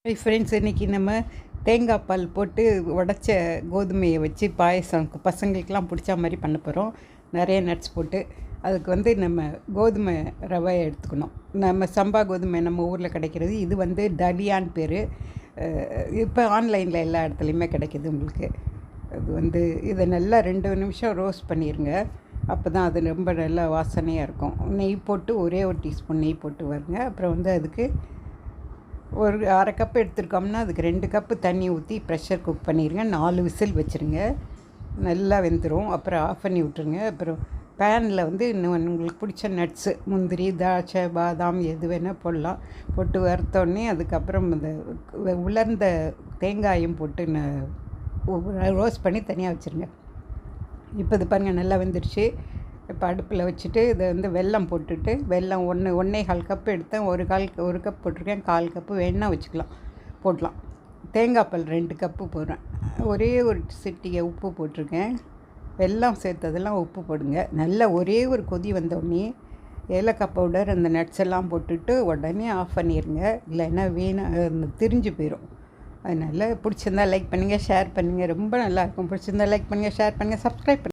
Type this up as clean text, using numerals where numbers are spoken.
Friends, இன்றைக்கி நம்ம தேங்காய் பால் போட்டு உடச்ச கோதுமையை வச்சு பாயசம் பசங்களுக்கெலாம் பிடிச்ச மாதிரி பண்ண போகிறோம். நிறைய நட்ஸ் போட்டு அதுக்கு நம்ம கோதுமை ரவை எடுத்துக்கணும். நம்ம சம்பா கோதுமை நம்ம ஊரில் கிடைக்கிறது. இது டலியான்னு பேர். இப்போ ஆன்லைனில் எல்லா இடத்துலையுமே கிடைக்கிது உங்களுக்கு. அது இதை நல்லா 2 நிமிஷம் ரோஸ்ட் பண்ணிடுங்க. அப்போ தான் அது ரொம்ப நல்லா வாசனையாக இருக்கும். நெய் போட்டு ஒரே ஒரு டீஸ்பூன் நெய் போட்டு வருங்க. அப்புறம் அதுக்கு ஒரு 1/2 கப் எடுத்துருக்கோம்னா அதுக்கு 2 கப்பு தண்ணி ஊற்றி ப்ரெஷர் குக் பண்ணிடுங்க. 4 விசில் வச்சுருங்க. நல்லா வெந்துடும். அப்புறம் ஆஃப் பண்ணி விட்ருங்க. அப்புறம் பேனில் இன்னும் உங்களுக்கு பிடிச்ச நட்ஸு, முந்திரி, திராட்சை, பாதாம் எது வேணால் போடலாம். போட்டு வறுத்தோடனே அதுக்கப்புறம் இந்த உலர்ந்த தேங்காயும் போட்டு ரோஸ்ட் பண்ணி தனியாக வச்சுருங்க. இப்போ இது பாருங்கள், நல்லா வெந்துருச்சு. இப்போ அடுப்பில் வச்சுட்டு இதை வெல்லம் போட்டுட்டு, வெல்லம் 1.25 கப் எடுத்தேன். ஒரு கப் போட்டிருக்கேன். 1/4 கப்பு வேணால் வச்சுக்கலாம், போடலாம். தேங்காய் பால் 2 கப்பு போடுறேன். ஒரே ஒரு சிட்டிகை உப்பு போட்டிருக்கேன். வெல்லம் சேர்த்ததெல்லாம் உப்பு போடுங்க. நல்லா ஒரே ஒரு கொதி வந்தோடனே ஏலக்காய் பவுடர், அந்த நட்ஸ் எல்லாம் போட்டுட்டு உடனே ஆஃப் பண்ணிடுங்க. இல்லைன்னா திரிஞ்சு போயிடும். அதனால் பிடிச்சிருந்தா லைக் பண்ணுங்கள், ஷேர் பண்ணுங்கள். ரொம்ப நல்லாயிருக்கும். பிடிச்சிருந்தா லைக் பண்ணுங்கள், ஷேர் பண்ணுங்கள், சப்ஸ்கிரைப் பண்ணுங்கள்.